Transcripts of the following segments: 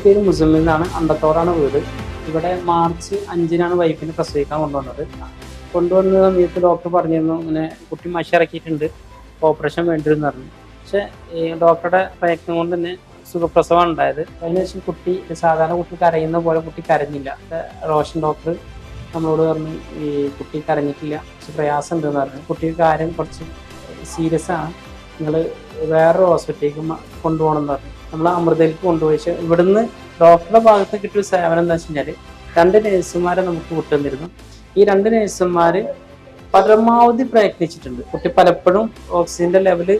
പേര് മുസമ്മിൽ എന്നാണ്, അണ്ടത്തോടാണ് വീട്. ഇവിടെ മാർച്ച് 5-നാണ് വൈഫിനെ പ്രസവിക്കാൻ കൊണ്ടുവന്നത്. കൊണ്ടുവന്ന സമയത്ത് ഡോക്ടർ പറഞ്ഞിരുന്നു ഇങ്ങനെ കുട്ടി മഷി ഇറക്കിയിട്ടുണ്ട്, ഓപ്പറേഷൻ വേണ്ടിയിരുന്നു പറഞ്ഞു. പക്ഷെ ഈ ഡോക്ടറുടെ പ്രയത്നം കൊണ്ട് തന്നെ സുഖപ്രസവം ഉണ്ടായത്. അതിനുശേഷം കുട്ടി സാധാരണ കുട്ടി കരയുന്ന പോലെ കുട്ടി കരഞ്ഞില്ല. റോഷൻ ഡോക്ടർ നമ്മളോട് പറഞ്ഞു ഈ കുട്ടി കരഞ്ഞിട്ടില്ല, പക്ഷെ പ്രയാസം ഉണ്ടെന്ന് പറഞ്ഞു. കുട്ടിയുടെ കാര്യം കുറച്ച് സീരിയസ് ആണ്, നിങ്ങൾ വേറൊരു ഹോസ്പിറ്റലിലേക്ക് കൊണ്ടുപോകണം എന്ന് പറഞ്ഞു. നമ്മൾ അമൃതയിലേക്ക് കൊണ്ടുപോയി. ഇവിടുന്ന് ഡോക്ടറുടെ ഭാഗത്ത് കിട്ടിയ സേവനം എന്താ വെച്ച് കഴിഞ്ഞാൽ 2 നഴ്സുമാരെ നമുക്ക് വിട്ടുതന്നിരുന്നു. ഈ 2 നഴ്സുമാർ പരമാവധി പ്രയത്നിച്ചിട്ടുണ്ട്. കുട്ടി പലപ്പോഴും ഓക്സിജന്റെ ലെവല്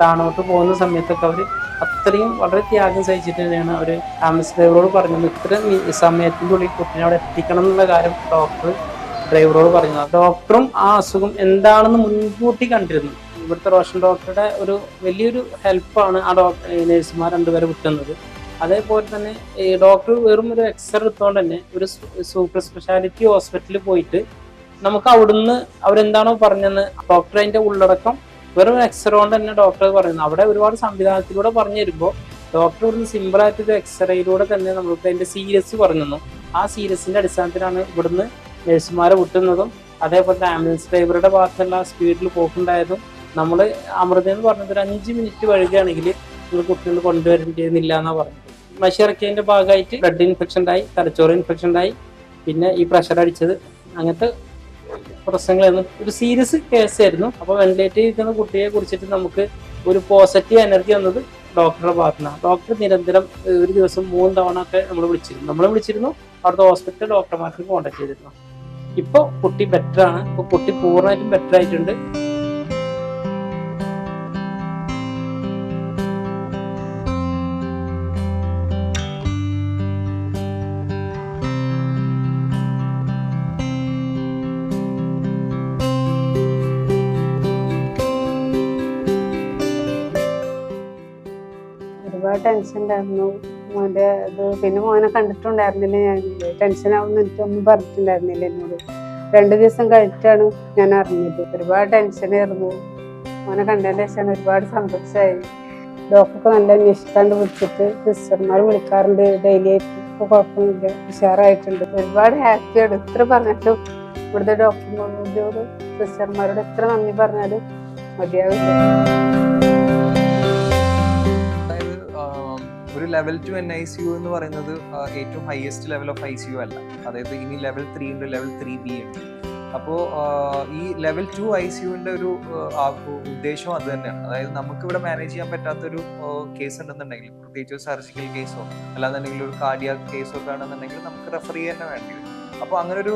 താണോട്ട് പോകുന്ന സമയത്തൊക്കെ അവർ അത്രയും വളരെ ത്യാഗം സഹിച്ചിട്ട് തന്നെയാണ് അവർ ആംബുലൻസ് ഡ്രൈവറോട് പറഞ്ഞത് ഇത്ര സമയത്തിൻ്റെ ഉള്ളിൽ കുട്ടീനെ അവിടെ എത്തിക്കണം എന്നുള്ള കാര്യം ഡോക്ടർ ഡ്രൈവറോട് പറഞ്ഞത്. ഡോക്ടറും ആ അസുഖം എന്താണെന്ന് മുൻകൂട്ടി കണ്ടിരുന്നു. ഇവിടുത്തെ റോഷൻ ഡോക്ടറുടെ ഒരു വലിയൊരു ഹെൽപ്പാണ് ആ നഴ്സുമാർ 2 പേരെ വിട്ടുന്നത്. അതേപോലെ തന്നെ ഈ ഡോക്ടർ വെറും ഒരു എക്സ്റേ എടുത്തുകൊണ്ട് തന്നെ ഒരു സൂപ്പർ സ്പെഷ്യാലിറ്റി ഹോസ്പിറ്റലിൽ പോയിട്ട് നമുക്ക് അവിടുന്ന് അവരെന്താണോ പറഞ്ഞതെന്ന് ഡോക്ടർ അതിന്റെ ഉള്ളടക്കം വെറും എക്സ്റേ കൊണ്ട് തന്നെ ഡോക്ടർ പറയുന്നത്. അവിടെ ഒരുപാട് സംവിധാനത്തിലൂടെ പറഞ്ഞു തരുമ്പോൾ ഡോക്ടർ ഇവിടുന്ന് സിമ്പിളായിട്ട് ഒരു എക്സ്റേയിലൂടെ തന്നെ നമുക്ക് അതിന്റെ സീരിയസ് പറഞ്ഞു. ആ സീരിയസിന്റെ അടിസ്ഥാനത്തിലാണ് ഇവിടുന്ന് നഴ്സുമാരെ വിട്ടുന്നതും അതേപോലെ ആംബുലൻസ് ഡ്രൈവറുടെ ഭാഗത്തുള്ള സ്പീഡിൽ പോക്കുണ്ടായതും. നമ്മൾ അമൃത എന്ന് പറഞ്ഞത് ഒരു 5 മിനിറ്റ് വഴുകയാണെങ്കിൽ നിങ്ങൾ കുട്ടികൾ കൊണ്ടുവരേണ്ടിയിരുന്നില്ല എന്നാണ് പറഞ്ഞത്. മഷി ഇറക്കിയതിന്റെ ഭാഗമായിട്ട് ബ്ലഡ് ഇൻഫെക്ഷൻ ഉണ്ടായി, തലച്ചോറ് ഇൻഫെക്ഷൻ ഉണ്ടായി, പിന്നെ ഈ പ്രഷർ അടിച്ചത്, അങ്ങനത്തെ പ്രശ്നങ്ങളായിരുന്നു. ഒരു സീരിയസ് കേസായിരുന്നു. അപ്പോൾ വെന്റിലേറ്റർ ഇരിക്കുന്ന കുട്ടിയെ കുറിച്ചിട്ട് നമുക്ക് ഒരു പോസിറ്റീവ് എനർജി വന്നത് ഡോക്ടറുടെ ഭാഗത്തുനിന്നാണ്. ഡോക്ടർ നിരന്തരം ഒരു ദിവസം 3 തവണ ഒക്കെ നമ്മൾ വിളിച്ചിരുന്നു. അവിടുത്തെ ഹോസ്പിറ്റൽ ഡോക്ടർമാർക്ക് കോൺടാക്ട് ചെയ്തിരുന്നു. ഇപ്പോൾ കുട്ടി ബെറ്റർ ആണ്. ഇപ്പോൾ കുട്ടി പൂർണ്ണമായിട്ടും ബെറ്റർ ആയിട്ടുണ്ട്. ഒരുപാട് ടെൻഷൻ ഉണ്ടായിരുന്നു മോൻ്റെ ഇത്. പിന്നെ മോനെ കണ്ടിട്ടുണ്ടായിരുന്നില്ല, ഞാൻ ടെൻഷനാവുന്ന എനിക്കൊന്നും പറഞ്ഞിട്ടുണ്ടായിരുന്നില്ല എന്നോട്. 2 ദിവസം കഴിഞ്ഞിട്ടാണ് ഞാൻ അറിഞ്ഞത്. ഒരുപാട് ടെൻഷനായിരുന്നു. മോനെ കണ്ടതിന് ശേഷമാണ് ഒരുപാട് സന്തോഷമായി. ഡോക്ടർക്ക് നല്ല അന്വേഷിക്കാണ്ട് വിളിച്ചിട്ട് സിസ്റ്റർമാർ വിളിക്കാറുണ്ട് ഡെയിലി ആയിട്ട്. ഇപ്പോൾ കുഴപ്പമൊന്നുമില്ല, ഉഷാറായിട്ടുണ്ട്. ഒരുപാട് ഹാപ്പിയാണ്. എത്ര പറഞ്ഞാലും ഇവിടുത്തെ ഡോക്ടർമാരോട് സിസ്റ്റർമാരോട് എത്ര നന്ദി പറഞ്ഞാലും മതിയാവില്ല. ഒരു ലെവൽ 2 NICU എന്ന് പറയുന്നത് ഏറ്റവും ഹയസ്റ്റ് ലെവൽ ഓഫ് ICU അല്ല. അതായത് ഇനി ലെവൽ 3 ഉണ്ട്, ലെവൽ 3B ഉണ്ട്. അപ്പോൾ ഈ ലെവൽ 2 ICUവിൻ്റെ ഒരു ഉദ്ദേശവും അത് തന്നെയാണ്. അതായത് നമുക്കിവിടെ മാനേജ് ചെയ്യാൻ പറ്റാത്തൊരു കേസ് ഉണ്ടെന്നുണ്ടെങ്കിൽ, പ്രത്യേകിച്ച് ഒരു സർജിക്കൽ കേസോ അല്ലാന്നുണ്ടെങ്കിൽ ഒരു കാർഡിയാക് കേസോ ഒക്കെ ആണെന്നുണ്ടെങ്കിൽ നമുക്ക് റെഫർ ചെയ്യാൻ തന്നെ വേണ്ടി വരും. അപ്പോൾ അങ്ങനെ ഒരു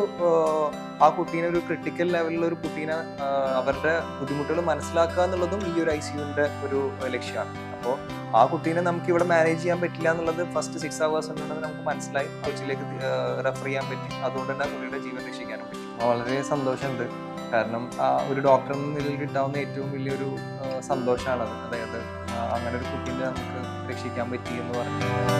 ആ കുട്ടീനെ ഒരു ക്രിട്ടിക്കൽ ലെവലിലുള്ള ഒരു കുട്ടീനെ അവരുടെ ബുദ്ധിമുട്ടുകൾ മനസ്സിലാക്കുക എന്നുള്ളതും ഈ ഒരു ICUവിൻ്റെ ഒരു ലക്ഷ്യമാണ്. അപ്പോൾ ആ കുട്ടീനെ നമുക്ക് ഇവിടെ മാനേജ് ചെയ്യാൻ പറ്റില്ല എന്നുള്ളത് ഫസ്റ്റ് 6 hours എന്നുള്ളത് നമുക്ക് മനസ്സിലായി. കൊച്ചിയിലേക്ക് റെഫർ ചെയ്യാൻ പറ്റി. അതുകൊണ്ട് തന്നെ കുട്ടിയുടെ ജീവൻ രക്ഷിക്കാനും പറ്റി. വളരെ സന്തോഷമുണ്ട്. കാരണം ഒരു ഡോക്ടർ എന്ന നിലയിൽ കിട്ടാവുന്ന ഏറ്റവും വലിയൊരു സന്തോഷമാണത്. അതായത് അങ്ങനെ ഒരു കുട്ടീനെ നമുക്ക് രക്ഷിക്കാൻ പറ്റി എന്ന് പറഞ്ഞു.